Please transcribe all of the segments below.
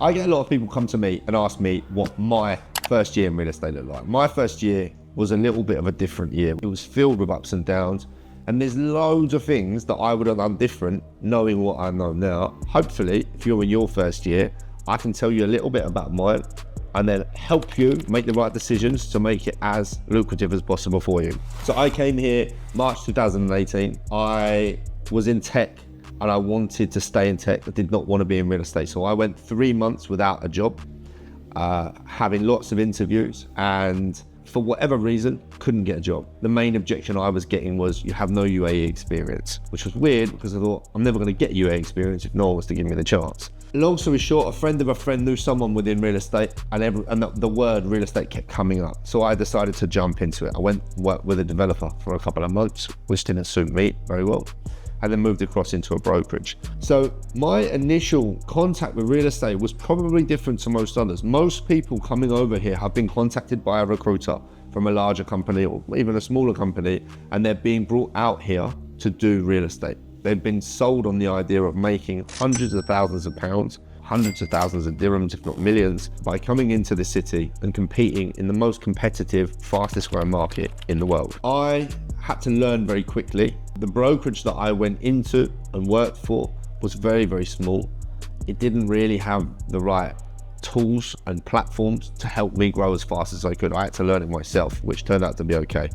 I get a lot of people come to me and ask me what my first year in real estate looked like. My first year was a little bit of a different year. It was filled with ups and downs, and there's loads of things that I would have done different knowing what I know now. Hopefully, if you're in your first year, I can tell you a little bit about mine and then help you make the right decisions to make it as lucrative as possible for you. So I came here March 2018. I was in tech and I wanted to stay in tech. I did not want to be in real estate. So I went 3 months without a job, having lots of interviews, and for whatever reason, couldn't get a job. The main objection I was getting was, you have no UAE experience, which was weird because I thought, I'm never going to get UAE experience if no one was to give me the chance. Long story short, a friend of a friend knew someone within real estate, and the word real estate kept coming up. So I decided to jump into it. I went and worked with a developer for a couple of months, which didn't suit me very well, and then moved across into a brokerage. So my initial contact with real estate was probably different to most others. Most people coming over here have been contacted by a recruiter from a larger company or even a smaller company, and they're being brought out here to do real estate. They've been sold on the idea of making hundreds of thousands of pounds, hundreds of thousands of dirhams, if not millions, by coming into the city and competing in the most competitive, fastest growing market in the world. I had to learn very quickly. The brokerage that I went into and worked for was very, very small. It didn't really have the right tools and platforms to help me grow as fast as I could. I had to learn it myself, which turned out to be okay.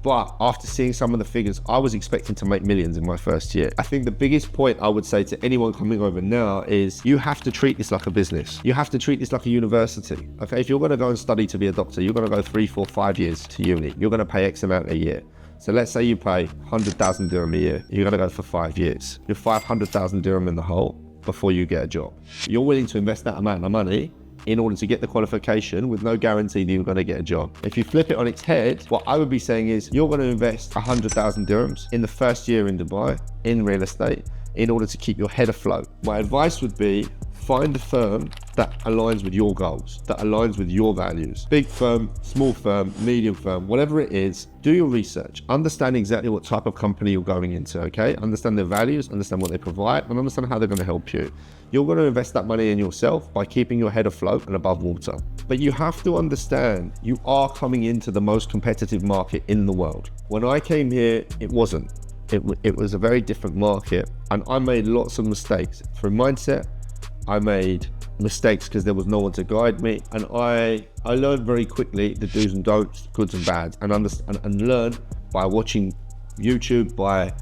But after seeing some of the figures, I was expecting to make millions in my first year. I think the biggest point I would say to anyone coming over now is, you have to treat this like a business. You have to treat this like a university. Okay, if you're going to go and study to be a doctor, you're going to go 3, 4, 5 years to uni. You're going to pay X amount a year. So let's say you pay 100,000 dirham a year. You're going to go for 5 years. You're 500,000 dirham in the hole before you get a job. You're willing to invest that amount of money in order to get the qualification with no guarantee that you're going to get a job. If you flip it on its head, what I would be saying is, you're going to invest 100,000 dirhams in the first year in Dubai in real estate in order to keep your head afloat. My advice would be, find a firm that aligns with your goals, that aligns with your values. Big firm, small firm, medium firm, whatever it is, do your research. Understand exactly what type of company you're going into, okay? Understand their values, understand what they provide, and understand how they're going to help you. You're going to invest that money in yourself by keeping your head afloat and above water. But you have to understand, you are coming into the most competitive market in the world. When I came here, it wasn't. It was a very different market, and I made lots of mistakes through mindset. I made mistakes because there was no one to guide me, and I learned very quickly the do's and don'ts, goods and bads, and learned by watching YouTube, by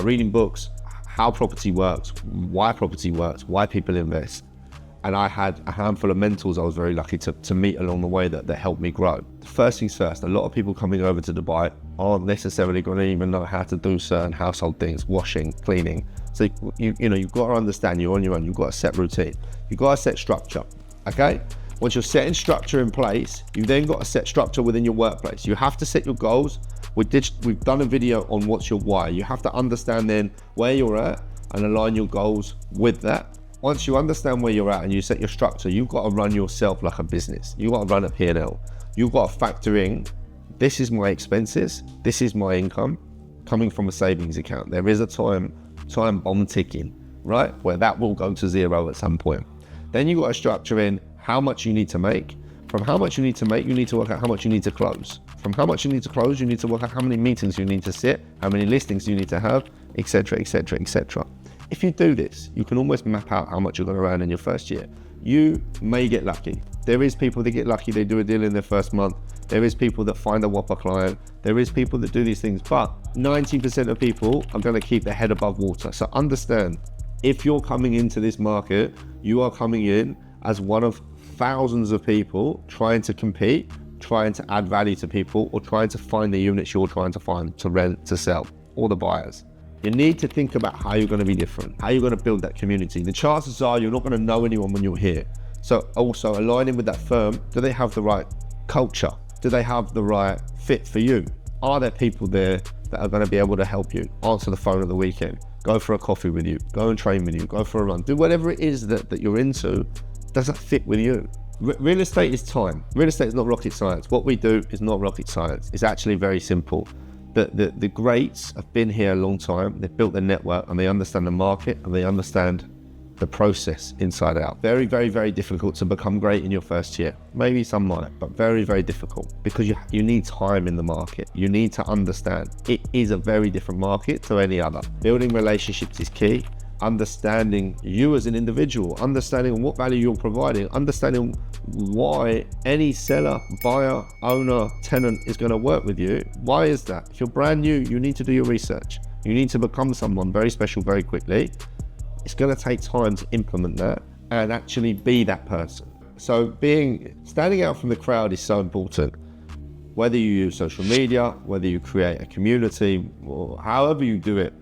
reading books, how property works, why people invest. And I had a handful of mentors I was very lucky to meet along the way that helped me grow. First things first, a lot of people coming over to Dubai aren't necessarily going to even know how to do certain household things, washing, cleaning. So you've got to understand you're on your own. You've got a set routine. You've got a set structure, okay? Once you're setting structure in place, you've then got a set structure within your workplace. You have to set your goals. We've done a video on what's your why. You have to understand then where you're at and align your goals with that. Once you understand where you're at and you set your structure, you've got to run yourself like a business. You've got to run a P&L. You've got to factor in, this is my expenses, this is my income coming from a savings account. There is a time bomb ticking, right? Where that will go to zero at some point. Then you've got to structure in how much you need to make. From how much you need to make, you need to work out how much you need to close. From how much you need to close, you need to work out how many meetings you need to sit, how many listings you need to have, etc., etc., etc. If you do this, you can almost map out how much you're going to earn in your first year. You may get lucky. There is people that get lucky, they do a deal in their first month. There is people that find a whopper client. There is people that do these things, but 90% of people are going to keep their head above water. So understand, if you're coming into this market, you are coming in as one of thousands of people trying to compete, trying to add value to people, or trying to find the units you're trying to find, to rent, to sell, or the buyers. You need to think about how you're going to be different, how you're going to build that community. The chances are you're not going to know anyone when you're here. So also aligning with that firm, do they have the right culture? Do they have the right fit for you? Are there people there that are going to be able to help you? Answer the phone at the weekend, go for a coffee with you, go and train with you, go for a run, do whatever it is that you're into. Does that fit with you? Real estate is time. Real estate is not rocket science. What we do is not rocket science. It's actually very simple. The greats have been here a long time. They've built their network and they understand the market and they understand the process inside out. Very, very, very difficult to become great in your first year. Maybe some might, but very, very difficult because you need time in the market. You need to understand it is a very different market to any other. Building relationships is key. Understanding you as an individual, understanding what value you're providing, understanding why any seller, buyer, owner, tenant is going to work with you. Why is that? If you're brand new, you need to do your research. You need to become someone very special very quickly. It's going to take time to implement that and actually be that person. So standing out from the crowd is so important. Whether you use social media, whether you create a community, or however you do it,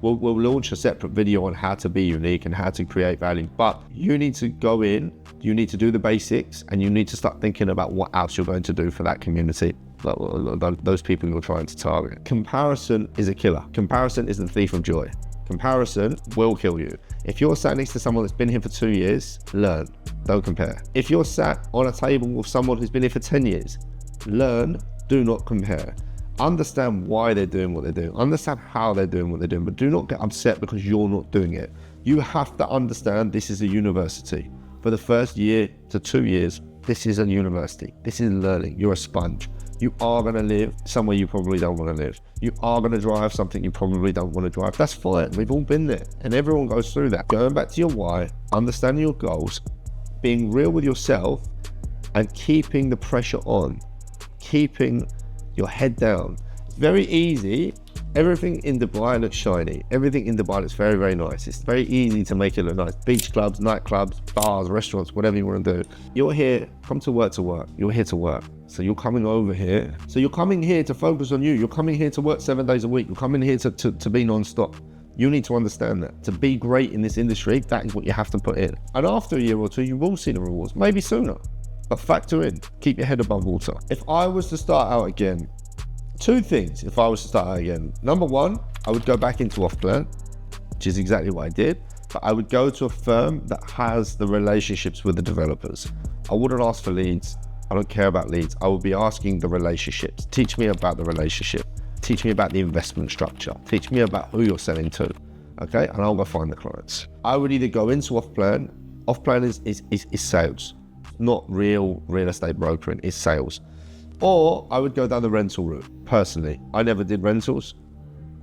we'll launch a separate video on how to be unique and how to create value. But you need to go in, you need to do the basics, and you need to start thinking about what else you're going to do for that community, those people you're trying to target. Comparison is a killer. Comparison is the thief of joy. Comparison will kill you. If you're sat next to someone that's been here for 2 years, learn, don't compare. If you're sat on a table with someone who's been here for 10 years, learn, do not compare. Understand why they're doing what they're doing. Understand how they're doing what they're doing, but do not get upset because you're not doing it. You have to understand this is a university. For the first year to 2 years, this is a university. This is learning. You're a sponge. You are going to live somewhere you probably don't want to live. You are going to drive something you probably don't want to drive. That's fine. We've all been there, and everyone goes through that. Going back to your why, understanding your goals, being real with yourself, and keeping the pressure on, keeping your head down. It's very easy. Everything in Dubai looks shiny. Everything in Dubai looks very, very nice. It's very easy to make it look nice. Beach clubs, nightclubs, bars, restaurants, whatever you want to do. You're here, come to work. You're here to work. So you're coming over here. So you're coming here to focus on you. You're coming here to work 7 days a week. You're coming here to be non-stop. You need to understand that. To be great in this industry, that is what you have to put in. And after a year or two, you will see the rewards, maybe sooner. But factor in, keep your head above water. If I was to start out again, 2 things if I was to start out again. Number 1, I would go back into off-plan, which is exactly what I did. But I would go to a firm that has the relationships with the developers. I wouldn't ask for leads. I don't care about leads. I would be asking the relationships. Teach me about the relationship. Teach me about the investment structure. Teach me about who you're selling to. Okay, and I'll go find the clients. I would either go into off-plan. Off-plan is sales. Not real estate brokering, it's sales. Or I would go down the rental route. Personally, I never did rentals,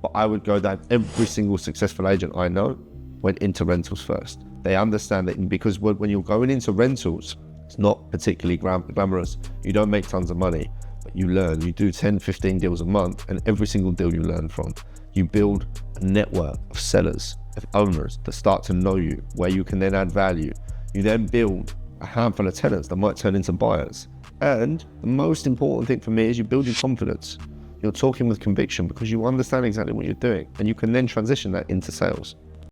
but I would go down. Every single successful agent I know went into rentals first. They understand that because when you're going into rentals, it's not particularly glamorous. You don't make tons of money, but you learn. You do 10, 15 deals a month, and every single deal you learn from. You build a network of sellers, of owners that start to know you, where you can then add value. You then build a handful of tenants that might turn into buyers. And the most important thing for me is you build your confidence. You're talking with conviction because you understand exactly what you're doing, and you can then transition that into sales.